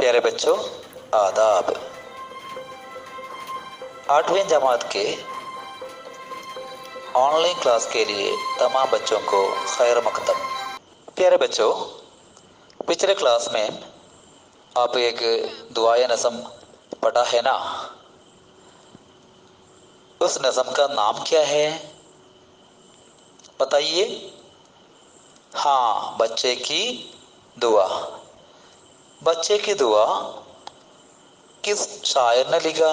प्यारे बच्चों, आदाब। 8वीं जमात के ऑनलाइन क्लास के लिए तमाम बच्चों को खैर मकदम। प्यारे बच्चों, पिछले क्लास में आप एक दुआए नज़म पढ़ा है ना। उस नज़म का नाम क्या है बताइए। हाँ, बच्चे की दुआ। बच्चे की दुआ किस शायर ने लिखा?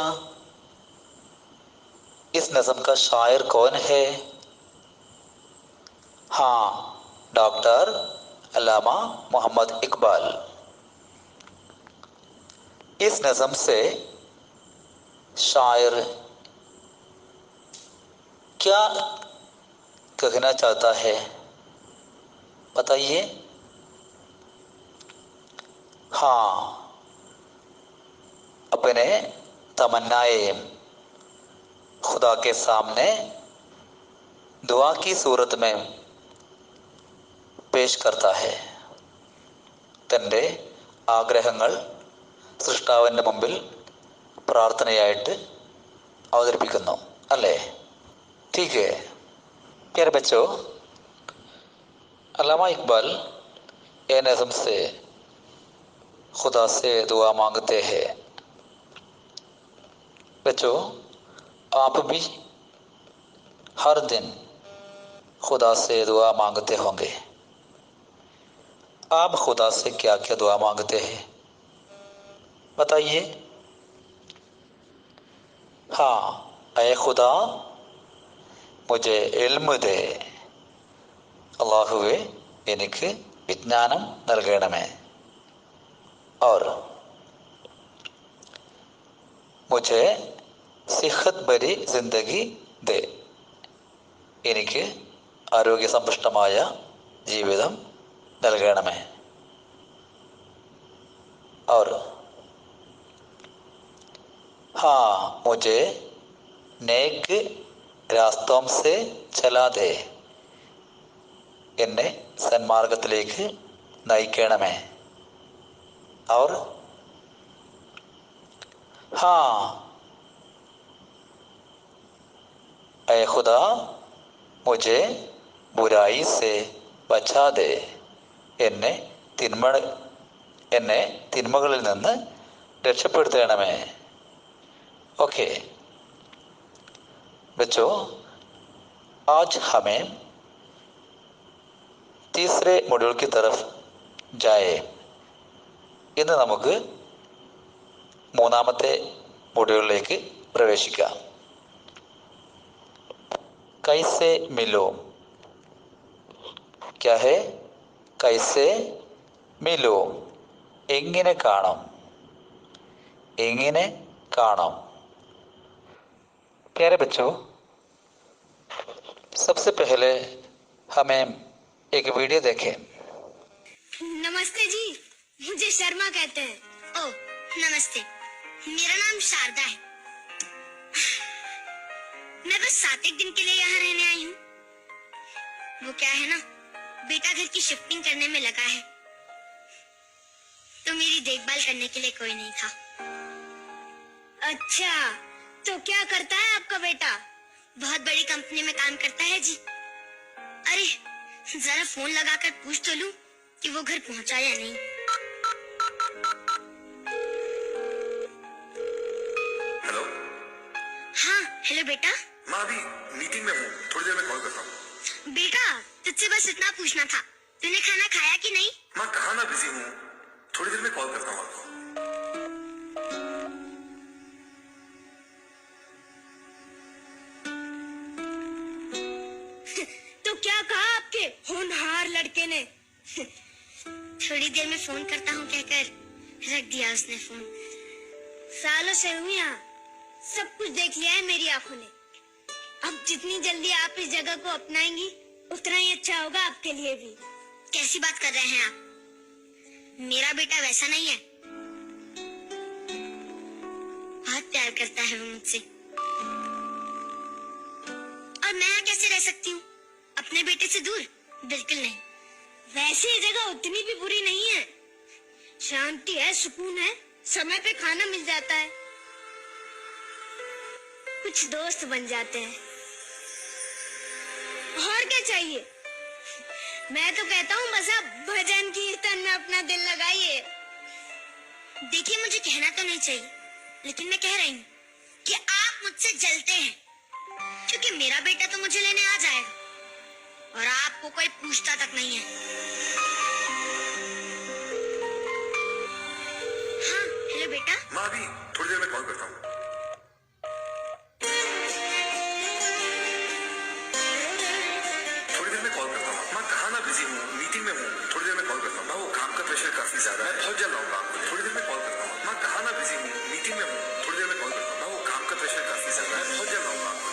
इस नज़म का शायर कौन है? हाँ, डॉक्टर अल्लामा मोहम्मद इकबाल। इस नज़म से शायर क्या कहना चाहता है बताइए। हाँ, अपने तमन्नाए खुदा के सामने दुआ की सूरत में പേഷ് करता है. തൻ്റെ ആഗ്രഹങ്ങൾ സൃഷ്ടാവിൻ്റെ മുമ്പിൽ പ്രാർത്ഥനയായിട്ട് അവതരിപ്പിക്കുന്നു അല്ലേ? ठीक है प्यारे बच्चों, अल्लामा इकबाल ए नज़म से खुदा से दुआ मांगते हैं। बच्चों, आप भी हर दिन खुदा से दुआ मांगते होंगे। आप खुदा से क्या क्या दुआ मांगते हैं बताइए। हाँ, ऐ खुदा मुझे इल्म दे, അള്ളാഹുവേ എനിക്ക് വിജ്ഞാനം നൽകണമേ. और मुझे सेहत भरी जिंदगी दे, എനിക്ക് ആരോഗ്യസമ്പുഷ്ടമായ ജീവിതം നൽകണമേ. और हाँ, मुझे नेक रास्तों से चला दे, എന്നെ സന്മാർഗത്തിലേക്ക് നയിക്കണമേ. और हाँ, ऐ खुदा मुझे बुराई से बचा दे, എന്നെ തിന്മകളിൽ നിന്ന് രക്ഷപ്പെടുത്തണമേ. ओके बच्चों, आज हमें तीसरे मॉड्यूल की तरफ जाए. ഇന്ന് നമുക്ക് മൂന്നാമത്തെ മൊഡ്യൂളിലേക്ക് പ്രവേശിക്കാം. कैसे मिलो, क्या है? कैसे मिलो, എങ്ങനെ കാണാം, എങ്ങനെ കാണാം. प्यारे बच्चों, सबसे पहले हमें एक वीडियो देखें. नमस्ते जी, मुझे शर्मा कहते हैं. ओह नमस्ते, मेरा नाम शारदा है. मैं बस 7 दिन के लिए यहाँ रहने आई हूँ. वो क्या है ना, बेटा घर की शिफ्टिंग करने में लगा है, तो मेरी देखभाल करने के लिए कोई नहीं था. अच्छा, तो क्या करता है आपका बेटा? बहुत बड़ी कंपनी में काम करता है जी. अरे जरा फोन लगाकर पूछ तो लूं कि वो घर पहुंचा या नहीं. हेलो. हाँ हेलो बेटा. मैं अभी मीटिंग में हूँ, थोड़ी देर में कॉल करता हूँ. बेटा तुझसे बस इतना पूछना था, तूने खाना खाया कि नहीं? मैं खाना बिजी हूँ, थोड़ी देर में कॉल करता हूँ आपको. तो क्या कहा आपके होनहार लड़के ने? थोड़ी देर में फोन करता हूँ कहकर रख दिया उसने फोन. सालों से हूँ यहाँ, सब कुछ देख लिया है मेरी आंखों ने. अब जितनी जल्दी आप इस जगह को अपनाएंगी उतना ही अच्छा होगा आपके लिए भी. कैसी बात कर रहे हैं आप? मेरा बेटा वैसा नहीं है. बहुत प्यार करता है वो मुझसे, और मैं यहाँ कैसे रह सकती हूँ अपने बेटे से दूर? बिल्कुल नहीं. वैसे ये जगह उतनी भी बुरी नहीं है. शांति है, सुकून है, समय पे खाना मिल जाता है, कुछ दोस्त बन जाते हैं। और क्या चाहिए? मैं तो कहता हूँ बस आप भजन कीर्तन में अपना दिल लगाइए। देखिए, मुझे कहना तो नहीं चाहिए, लेकिन मैं कह रही हूँ कि आप मुझसे जलते हैं, क्योंकि मेरा बेटा तो मुझे लेने आ जाएगा और आपको कोई पूछता तक नहीं है। हाँ, हेलो बेटा। माँ अभी थोड़ी देर में कॉल करता हूँ। थोड़ी देर में कॉल करता हूँ। माँ कहाँ ना, बिजी हूँ, मीटिंग में हूँ, थोड़ी देर में कॉल करता हूँ। माँ वो काम का प्रेशर काफी ज्यादा है, मैं बहुत जल्द आऊंगा आपको। थोड़ी देर में कॉल करता हूँ। माँ कहाँ ना, बिजी हूँ, मीटिंग में हूँ, थोड़ी देर में कॉल करता हूँ। माँ वो काम का प्रेशर काफी ज्यादा है, मैं बहुत जल्द आऊंगा आपको।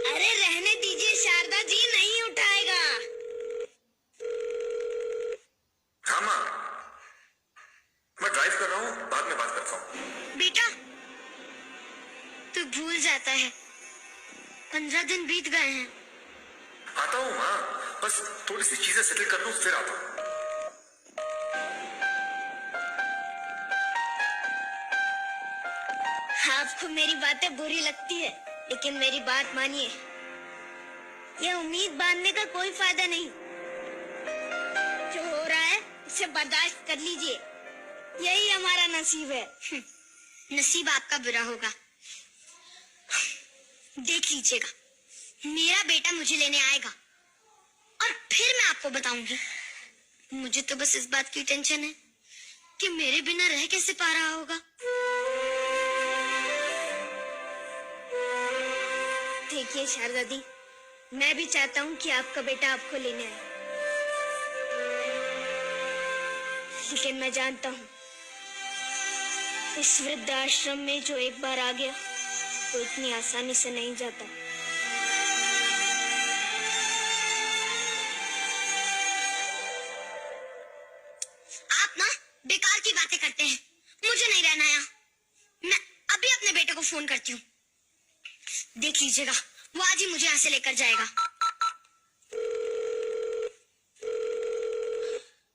अरे रहने दीजिए, शारदा जी नहीं उठाएगा। हाँ माँ, मैं ड्राइव कर रहा हूँ, बाद में बात करता हूँ। बेटा, तू भूल जाता है, 15 दिन बीत गए हैं। आता हूँ माँ, बस थोड़ी सी चीजें सेटल कर लूँ, फिर आता हूँ। आपको मेरी बातें बुरी लगती है, लेकिन मेरी बात मानिए, ये उम्मीद बांधने का कोई फायदा नहीं। जो हो रहा है उसे बर्दाश्त कर लीजिए, यही हमारा नसीब है। नसीब आपका बुरा होगा। देख लीजिएगा, मेरा बेटा मुझे लेने आएगा और फिर मैं आपको बताऊंगी। मुझे तो बस इस बात की टेंशन है कि मेरे बिना रह कैसे पा रहा होगा। देखिए शारदा दी, मैं भी चाहता हूँ कि आपका बेटा आपको लेने आए, लेकिन मैं जानता हूँ इस वृद्धाश्रम में जो एक बार आ गया वो इतनी आसानी से नहीं जाता। आप ना बेकार की बातें करते हैं, मुझे नहीं रहना यहाँ। मैं अभी अपने बेटे को फोन करती हूँ, देख लीजिएगा वो आज ही मुझे यहाँ से लेकर जाएगा।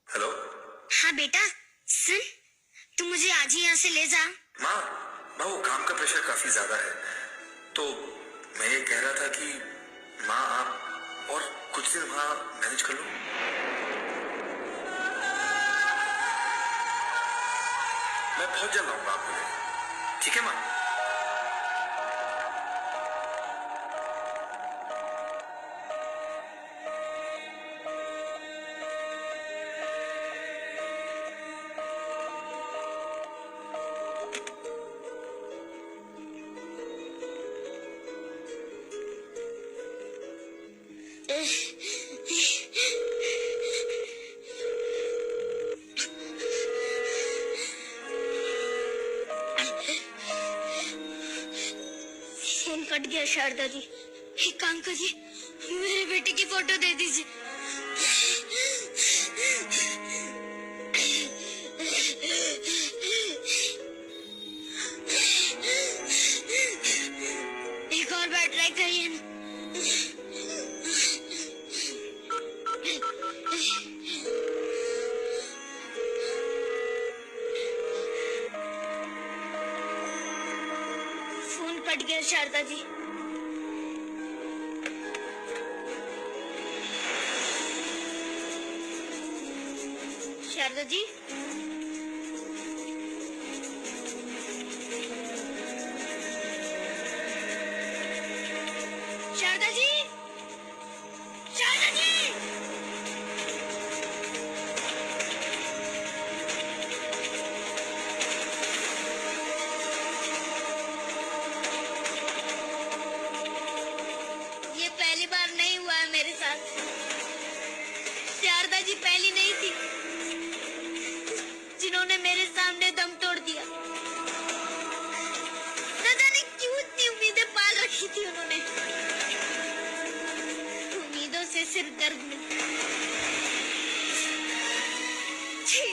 हेलो। हाँ बेटा, सुन, तू मुझे आज ही यहाँ से ले जा। माँ वो काम का प्रेशर काफी ज्यादा है, तो मैं ये कह रहा था कि माँ आप और कुछ दिन वहाँ मैनेज कर लो। मैं बहुत जल्द आऊंगा आपको लेने, ठीक है माँ? फोन कट गया। शारदा जी, एक काम करिए, मेरे बेटे की फोटो दे दीजिए। एक और बार ट्राई करिए ना। फोन कट गया शारदा जी। शारदा जी, शारदा जी, शारदा जी। ये पहली बार नहीं हुआ है मेरे साथ। शारदा जी पहली नहीं थी जिन्होंने मेरे सामने दम तोड़ दिया। न जाने क्यों इतनी उम्मीदें पाल रखी थी उन्होंने। उम्मीदों से सिर्फ दर्द मिलता। छी,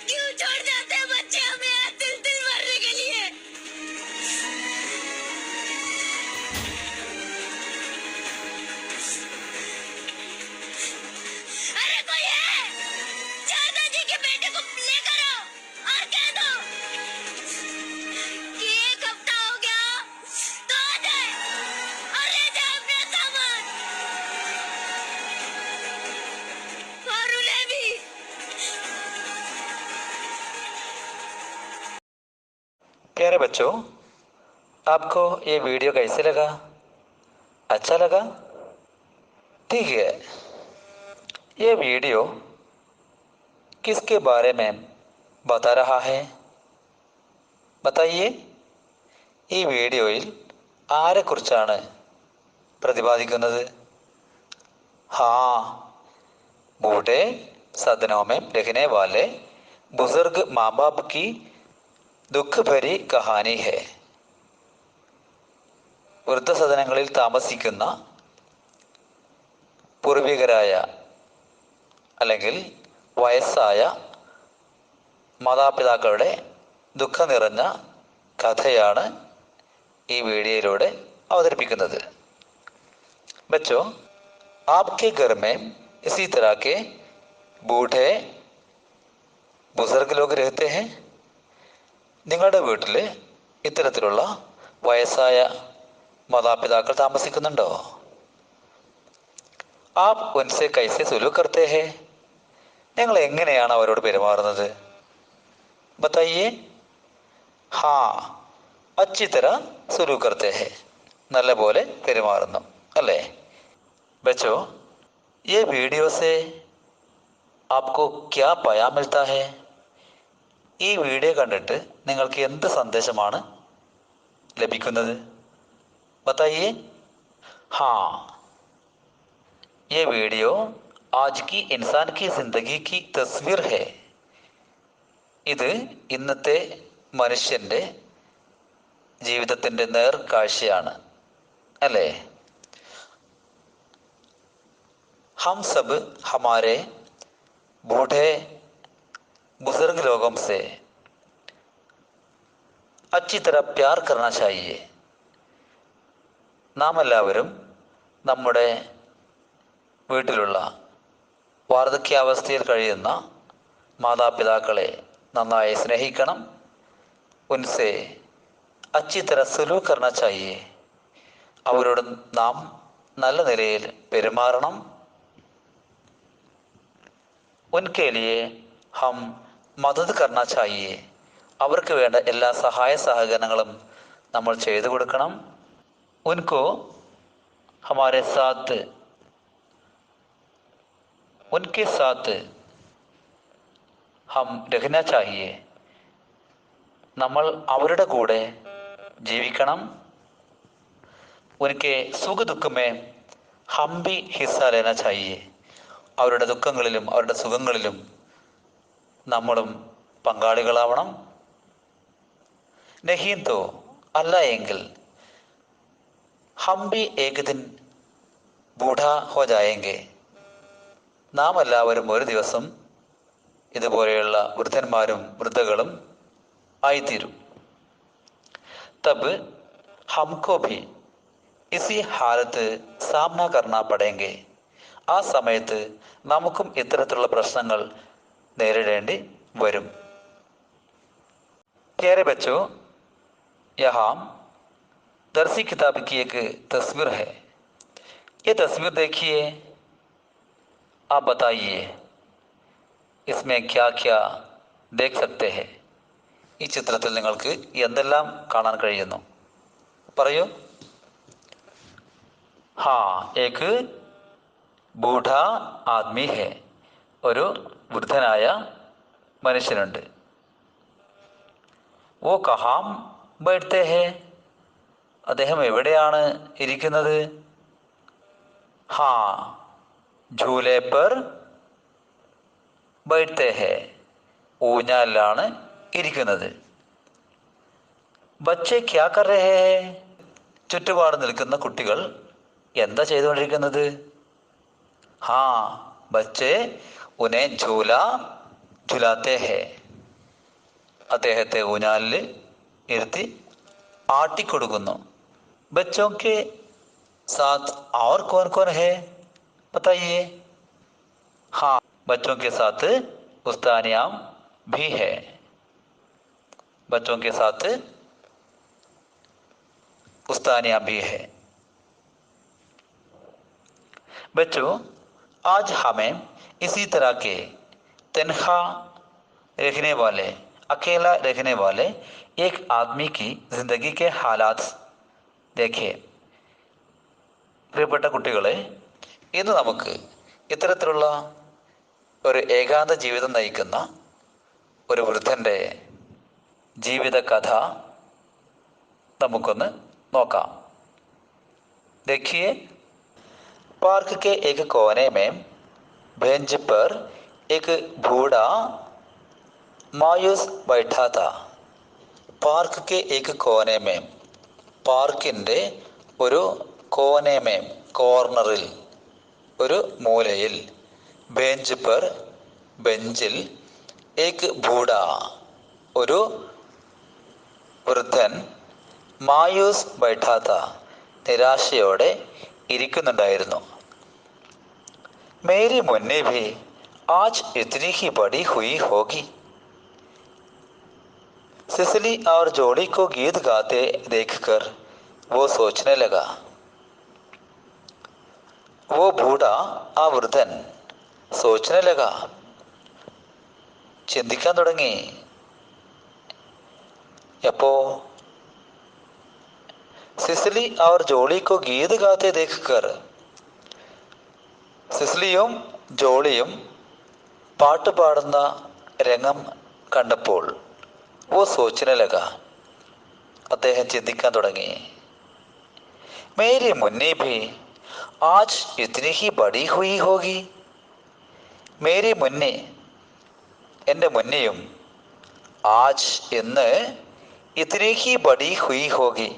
क्यों छोड़ जाते हैं बच्चे हमें तिल तिल मरने के लिए। प्यारे बच्चों, आपको ये वीडियो कैसे लगा? अच्छा लगा? ठीक है। ये वीडियो किसके बारे में बता रहा है? बताइए. ഈ വീഡിയോയിൽ ആരെക്കുറിച്ചാണ് പ്രതിപാദിക്കുന്നത്? हाँ, बूढ़े सदनों में रहने वाले बुजुर्ग माँ बाप की दुख भरी कहानी है. വൃദ്ധസദനങ്ങളിൽ താമസിക്കുന്ന പൂർവികരായ അല്ലെങ്കിൽ വയസ്സായ മാതാപിതാക്കളുടെ ദുഃഖം നിറഞ്ഞ കഥയാണ് ഈ വീഡിയോയിലൂടെ അവതരിപ്പിക്കുന്നത്. बच्चों, आपके घर में इसी तरह के बूढ़े बुजुर्ग लोग रहते हैं? നിങ്ങളുടെ വീട്ടിൽ ഇത്തരത്തിലുള്ള വയസ്സായ മാതാപിതാക്കൾ താമസിക്കുന്നുണ്ടോ? ആപ് ഉൻസെ കൈസെ സുലൂക് കർത്തേ ഹേ? നിങ്ങൾ എങ്ങനെയാണ് അവരോട് പെരുമാറുന്നത്? ബതായിയേ. ഹാ, അച്ചി തര സുലൂക് കർത്തേ ഹേ. നല്ല പോലെ പെരുമാറുന്നു അല്ലേ? ബച്ചോ, ये वीडियो से आपको क्या पाया मिलता है? ഈ വീഡിയോ കണ്ടിട്ട് നിങ്ങൾക്ക് എന്ത് സന്ദേശമാണ് ലഭിക്കുന്നത്? बताइए. हाँ, ये वीडियो आज की इंसान की जिंदगी की तस्वीर है. ഇത് ഇന്നത്തെ മനുഷ്യന്റെ ജീവിതത്തിന്റെ നേർക്കാഴ്ചയാണ് അല്ലേ? हम सब हमारे बूढ़े बुजुर्ग लोगों से अच्छी तरह प्यार करना चाहिए. നാം എല്ലാവരും നമ്മുടെ വീട്ടിലുള്ള വാർദ്ധക്യാവസ്ഥയിൽ കഴിയുന്ന മാതാപിതാക്കളെ നന്നായി സ്നേഹിക്കണം. ഉൻസെ അച്ചി തര സുലൂക് കർണ ചാഹിയെ. അവരോട് നാം നല്ല നിലയിൽ പെരുമാറണം. ഉൻകെ ലിയെ ഹം മദദ് കർണ ചാഹിയെ. അവർക്ക് വേണ്ട എല്ലാ സഹായ സഹകരണങ്ങളും നമ്മൾ ചെയ്തു കൊടുക്കണം. ഉൻകോ ഹമാരെ സാത്ത് ഉൻകെ സാത്ത് ഹം രഹ്ന ചാഹിയെ. നമ്മൾ അവരുടെ കൂടെ ജീവിക്കണം. ഉൻകെ സുഖ ദുഃഖമേ ഹം ഭി ഹിസ്സ ലേന ചാഹിയെ. അവരുടെ ദുഃഖങ്ങളിലും അവരുടെ സുഖങ്ങളിലും നമ്മളും പങ്കാളികളാവണം. നഹീം തോ, അല്ല എങ്കിൽ ഹം ഭി ഏക് ദിൻ ബൂഢാ ഹോ ജായേംഗെ. നാം എല്ലാവരും ഒരു ദിവസം ഇതുപോലെയുള്ള വൃദ്ധന്മാരും വൃദ്ധകളും ആയിത്തീരും. തബ് ഹംകോ ഭി ഇസി ഹാലത്ത് സാമ്ന കർണ പടേംഗെ. ആ സമയത്ത് നമുക്കും ഇത്തരത്തിലുള്ള പ്രശ്നങ്ങൾ നേരിടേണ്ടി വരും. प्यारे बच्चों, यहाँ दरसी किताब की एक तस्वीर है. ये तस्वीर देखिए, आप बताइए इसमें क्या क्या देख सकते हैं. ഈ ചിത്രത്തിൽ നിങ്ങൾക്ക് എന്തെല്ലാം കാണാൻ കഴിയുന്നു? പറയൂ. ഹാ, ഏക് ബൂഢാ ആദ്മി ഹെ. ഒരു വൃദ്ധനായ മനുഷ്യനുണ്ട്. വോ കഹാം ബൈഠത്തെ ഹെ. അദ്ദേഹം എവിടെയാണ് ഇരിക്കുന്നത്? ഹാ, ഝൂലെ പർ ബൈഠത്തെ ഹെ. ഊഞ്ഞാലിലാണ് ഇരിക്കുന്നത്. ബച്ചെ ക്യാ കർ രഹേ ഹെ. ചുറ്റുപാട് നിൽക്കുന്ന കുട്ടികൾ എന്താ ചെയ്തുകൊണ്ടിരിക്കുന്നത്? ഹാ, ബച്ചെ ഉനെ ഝൂല ഝുലാത്തെ ഹെ. അദ്ദേഹത്തെ ഊഞ്ഞാലിൽ ഇരുത്തി ആട്ടിക്കൊടുക്കുന്നു. ബച്ചോ കെ സാത്ത് और कौन कौन है बताइए. हाँ, बच्चों के साथ उस्तानियाम भी है. बच्चों के साथ उस्तानियाम भी है. बच्चों, आज हमें इसी तरह के तन्हा रहने वाले अकेला रहने वाले एक आदमी की जिंदगी के हालात देखिए. പ്രിയപ്പെട്ട കുട്ടികളെ, ഇന്ന് നമുക്ക് ഇത്തരത്തിലുള്ള ഒരു ഏകാന്ത ജീവിതം നയിക്കുന്ന ഒരു വൃദ്ധൻ്റെ ജീവിത കഥ നമുക്കൊന്ന് നോക്കാം. देखिए, पार्क के एक कोने में बेंच पर एक बूढ़ा मायूस बैठा था. पार्क के एक कोने में, പാർക്കിൻ്റെ ഒരു കോനേമേം കോർണറിൽ, ഒരു മൂലയിൽ, ബെഞ്ച് പർ ബെഞ്ചിൽ, ഏക് ബൂഢ ഒരു വൃദ്ധൻ, മായൂസ് ബൈഠാത്ത നിരാശയോടെ ഇരിക്കുന്നുണ്ടായിരുന്നു. മേരി മുന്നേ ഭി ആജ് ഇത്നി ഹി ബഡി ഹുയി ഹോഗി. सिसली और जोड़ी को गीत गाते देखकर वो सोचने लगा. वो बूढ़ा ആ വൃദ്ധൻ सोचने लगा, ചിന്തിക്കാൻ തുടങ്ങി. എപ്പോ? സിസിലി और जोड़ी को गीत गाते देखकर, സിസിലിയും ജോളിയും പാട്ട് പാടുന്ന രംഗം കണ്ടപ്പോൾ, वो सोचने लगा അദ്ദേഹം ചിന്തിക്കാൻ തുടങ്ങി. മേരി മുന്നി ഭി ആജ് ഇത്നി ഹി ബഡി ഹുയി ഹോഗി. മേരി മുന്നി എൻ്റെ മുന്നിയും, ആജ് ഇന്ന്, ഇത്നി ഹി ബഡി ഹുയി ഹോഗി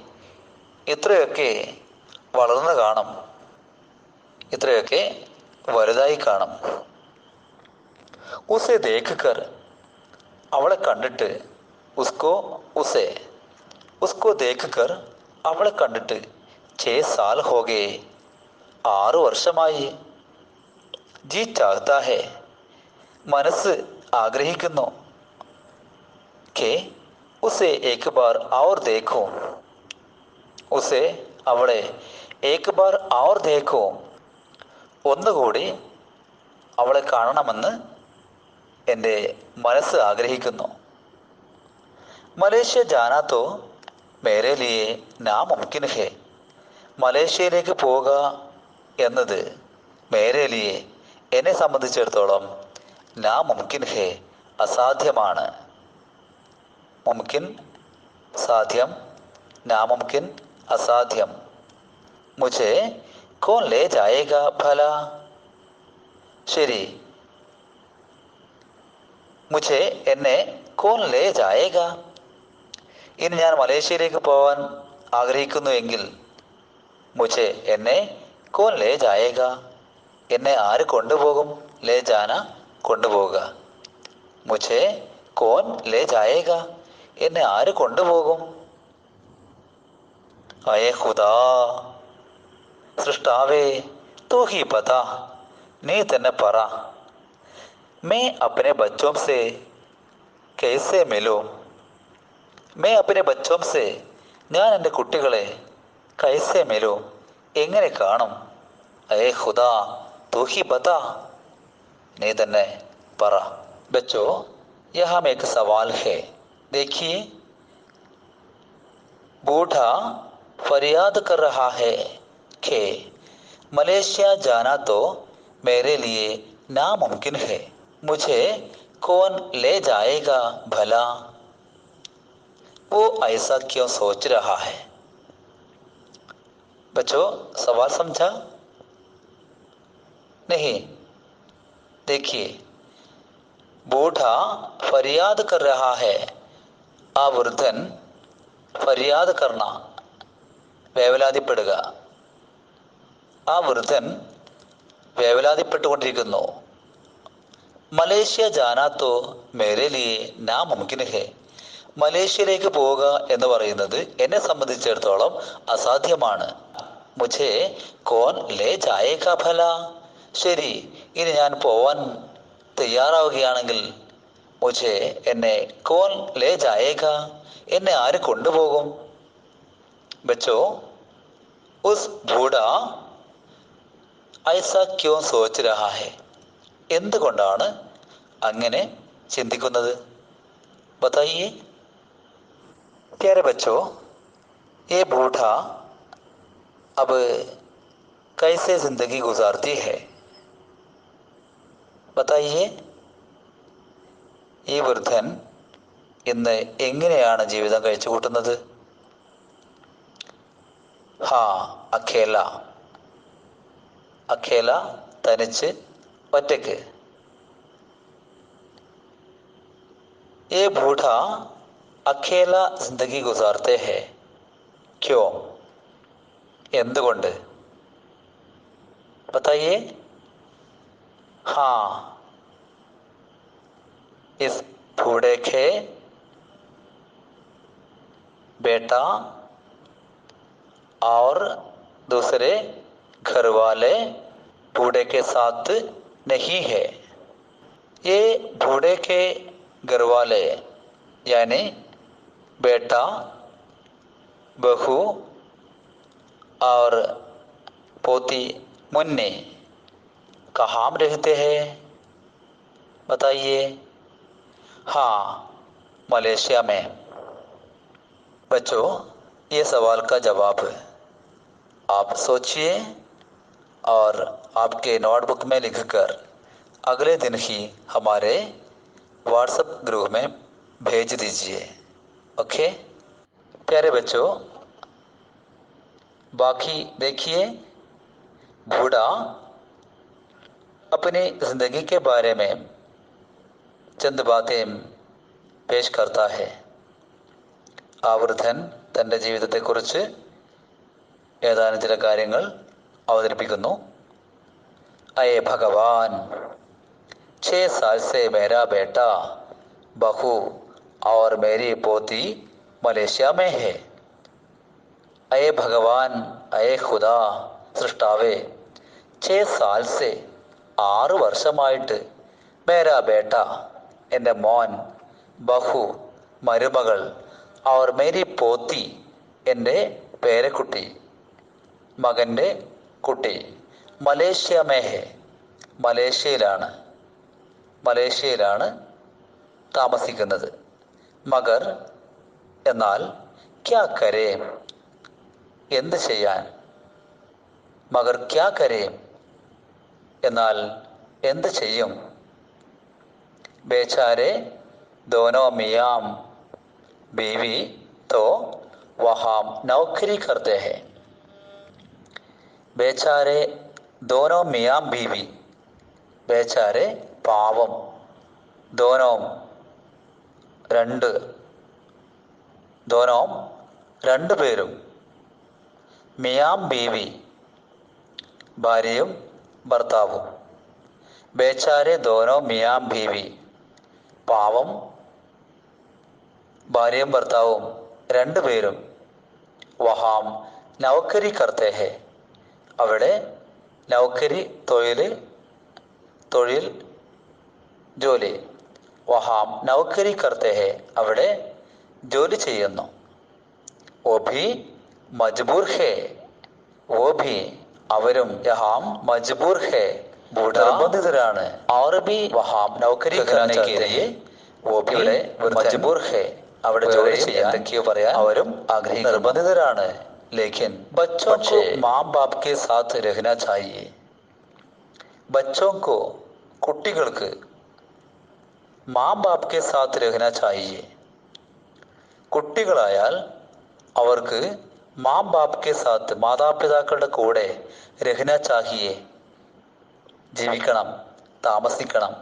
ഇത്രയൊക്കെ വളർന്നു കാണും, ഇത്രയൊക്കെ വലുതായി കാണും. ഉസെ ദേഖ് കർ അവളെ കണ്ടിട്ട്, ഉസ്കോ ഉസെ ഉസ്കോ ദേഖ് കർ അവളെ കണ്ടിട്ട്, 6 സാൽ ഹോ ഗേ 6 വർഷമായി. ജി ചാഹ്താ ഹെ മനസ്സ് ആഗ്രഹിക്കുന്നു, K ഉസെ Ek bar our Dekho ഉസെ അവളെ, ഏക് ബാർ ഔർ ദേഖോ ഒന്നുകൂടി അവളെ കാണണമെന്ന് എൻ്റെ മനസ്സ് ആഗ്രഹിക്കുന്നു. മലേഷ്യ ജാനാ തോ മേരെ ലിയെ നാമുംകിൻ ഹെ. മലേഷ്യയിലേക്ക് പോവുക എന്നത് മേരെ ലിയെ എന്നെ സംബന്ധിച്ചിടത്തോളം നാമുംകിൻ ഹെ അസാധ്യമാണ്. മുംകിൻ സാധ്യം, നാമുംകിൻ അസാധ്യം. മുझे कौन ले जाएगा भला. ശരി, മുझे എന്നെ കോൻ ലേ ജായേഗ. ഇനി ഞാൻ മലേഷ്യയിലേക്ക് പോവാൻ ആഗ്രഹിക്കുന്നു എങ്കിൽ, മുझे എന്നെ കോൻ ലേ ജായേഗ എന്നെ ആര് കൊണ്ടുപോകും. ലേ ജാന കൊണ്ടുപോകുക. മുझे കോൻ ലേ ജായേഗ എന്നെ ആര് കൊണ്ടുപോകും. അയേ ഖുദാ സൃഷ്ടാവേ, തൂ ഹി ബതാ നീ തന്നെ പറ. मैं अपने बच्चों से कैसे मिलूं. मैं अपने बच्चों से ഞാൻ എൻ്റെ കുട്ടികളെ കൈസെ മിലൂ എങ്ങനെ കാണും. അയേ ഖുദാ തൂ ഹി ബതാ നീ തന്നെ പറ. बच्चों, यहाँ एक सवाल है. देखिए, बूढ़ा फरियाद कर रहा है कि मलेशिया जाना तो मेरे लिए नामुमकिन है. मुझे कौन ले जाएगा भला. वो ऐसा क्यों सोच रहा है. बच्चों, सवाल समझा नहीं? देखिए, बूढ़ा फरियाद कर रहा है. ആ വൃദ്ധൻ, ഫരിയാദ് കർണ വേവലാതിപ്പെടുക, ആ വൃദ്ധൻ വേവലാതിപ്പെട്ടുകൊണ്ടിരിക്കുന്നു. മലേഷ്യ ജാനാ തോ മേരെ ലിയെ നാമുംകിൻ ഹെ. മലേഷ്യയിലേക്ക് പോവുക എന്ന് പറയുന്നത് എന്നെ സംബന്ധിച്ചിടത്തോളം അസാധ്യമാണ്. മുझे കോൻ ലേ ജായേഗ ഭല. ശരി, ഇനി ഞാൻ പോവാൻ തയ്യാറാവുകയാണെങ്കിൽ, മുझे എന്നെ കോൻ ലേ ജായേഗ എന്നെ ആര് കൊണ്ടുപോകും. ബച്ചോ, ഉസ് ബൂഢാ ഐസ ക്യോ സോച്ച് രഹാ ഹെ. എന്തുകൊണ്ടാണ് അങ്ങനെ ചിന്തിക്കുന്നത്. बताइए। प्यारे बच्चों, ये बूढ़ा अब कैसे जिंदगी गुजारती है बताइए। ഈ വൃദ്ധൻ ഇന്ന് എങ്ങനെയാണ് ജീവിതം കഴിച്ചു കൂട്ടുന്നത്? ഹാ, അഖേല. അഖേല, തനിച്ച്, ഒറ്റയ്ക്ക്. ये बूढ़ा अकेला जिंदगी गुजारते हैं क्यों? എന്തുകൊണ്ട്? बताइए। हाँ, इस बूढ़े के बेटा और दूसरे घर वाले बूढ़े के साथ नहीं है। ये बूढ़े के घर वाले यानी बेटा, बहू और पोती मुन्नी कहाँ रहते हैं बताइए। हाँ, मलेशिया में। बच्चों, ये सवाल का जवाब आप सोचिए और आपके नोटबुक में लिखकर अगले दिन ही हमारे व्हाट्सएप ग्रुप में भेज दीजिए। ओके प्यारे बच्चों, बाकी देखिए। बूढ़ा अपनी जिंदगी के बारे में चंद बातें पेश करता है. ആ വൃദ്ധൻ തൻ്റെ ജീവിതത്തെക്കുറിച്ച് ഏതാനും ചില കാര്യങ്ങൾ അവതരിപ്പിക്കുന്നു. അയേ ഭഗവാൻ, 6 साल से मेरा बेटा, बहू और मेरी पोती मलेशिया में है. अये भगवाൻ, അയേ ഖുദാ, സൃഷ്ടാവേ, 6 साल से 6 വർഷമായിട്ട് മേരാ ബേട്ട, എൻ്റെ മോൻ, ബഹു, മരുമകൾ, और मेरी പോത്തി, എൻ്റെ പേരക്കുട്ടി, മകൻ്റെ കുട്ടി, മലേഷ്യ മേ ഹെ, മലേഷ്യയിലാണ് താമസിക്കുന്നത്. മഗർ, എന്നാൽ, ക്യാ കരേ, എന്ത് ചെയ്യാൻ. മഗർ ക്യാ കരേ, എന്നാൽ എന്ത് ചെയ്യും. ബേചാരെ ദോനോ മിയാം बीवी तो वहाँ नौकरी करते हैं. बेचारे दोनों मियाँ बीवी, बेचारे പാവം, दोनों രണ്ടുപേരും, മിയാം ബീവി ഭാര്യയും ഭർത്താവും, ബേച്ചാരെ ദോനോ മിയാം ബീവി പാവം ഭാര്യയും ഭർത്താവും രണ്ടുപേരും, വഹാം നൗക്കരി കർത്തേ ഹെ, അവിടെ നൗക്കരി തൊഴിൽ ജോലി, വഹാം നൗക്കരി കർത്തേ ഹെ, അവിടെ ജോലി ചെയ്യുന്നു. ഓഭി മജ്ബൂർ ഹെ, ഓഭി അവരും, യഹാം മജ്ബൂർ ഹെ നിർബന്ധിതരാണ്, और भी वहाँ नौकरी करने के लिए वो भी मजबूर है, അവിടെ ജോലി ചെയ്യാൻ എന്തൊക്കെയോ പറയാൻ അവരും ആഗ്രഹിക്കുന്നു, നിർബന്ധിതരാണ്. लेकिन बच्चों को माँ बाप के साथ रहना चाहिए. बच्चों को കുട്ടികൾക്ക് माँ बाप के साथ रहना चाहिए. കുട്ടികളായാൽ അവർക്ക് माँ बाप के साथ മാതാപിതാക്കളുടെ കൂടെ रहना चाहिए, ജീവിക്കണം, താമസിക്കണം.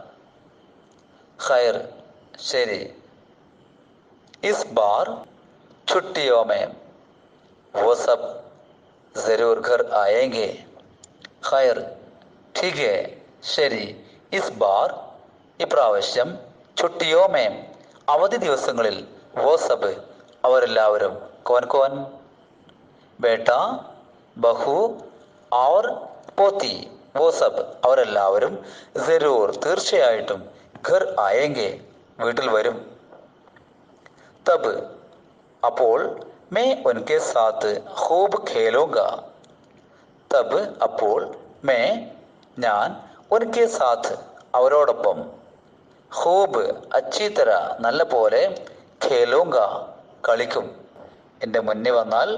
खैर, ശരി. इस बार छुट्टियों में वो सब जरूर घर आएंगे. खैर, ठीक है, ശരി. ഇസ് ബാർ, ഇപ്രാവശ്യം, छुट्टियों में അവധി ദിവസങ്ങളിൽ, वो सब അവരെല്ലാവരും, कौन कौन, बेटा, बहू और पोती, वो सब അവരെല്ലാവരും, जरूर തീർച്ചയായിട്ടും, घर आएंगे വീട്ടിൽ വരും. तब അപ്പോൾ, मैं उनके साथ खूब खेलूंगा. तब അപ്പോൾ, मैं ഞാൻ, उनके साथ അവരോടൊപ്പം, ഖൂബ് അച്ചി തര നല്ല പോലെ ഖേലൂങ്ക കളിക്കും. എൻ്റെ മുന്നിൽ വന്നാൽ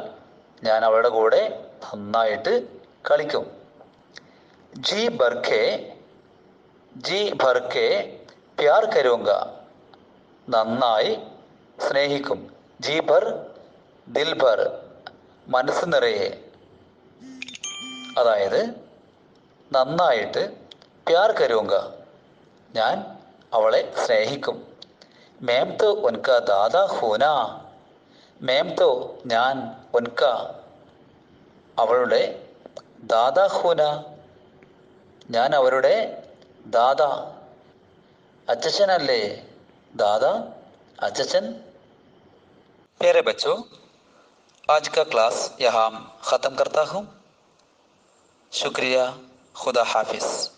ഞാൻ അവളുടെ കൂടെ നന്നായിട്ട് കളിക്കും. ജി ഭർക്കെ പ്യാർ കരൂങ്ക നന്നായി സ്നേഹിക്കും. ജി ഭർ ദിൽ ഭർ മനസ്സ് നിറയെ, അതായത് നന്നായിട്ട് പ്യാർ കരൂങ്ക ഞാൻ അവളെ സ്നേഹിക്കും. മേം തോ ഉൻക ദാദാ ഹൂന മേം തോ ഞാൻ ഉൻക അവളുടെ ദാദാ ഹൂന ഞാൻ അവരുടെ ദാദാ അച്ചച്ചനല്ലേ. ദാദാ अचचन। प्यारे बच्चों, आज का क्लास यहाँ ख़त्म करता हूँ। शुक्रिया, खुदा हाफिज़।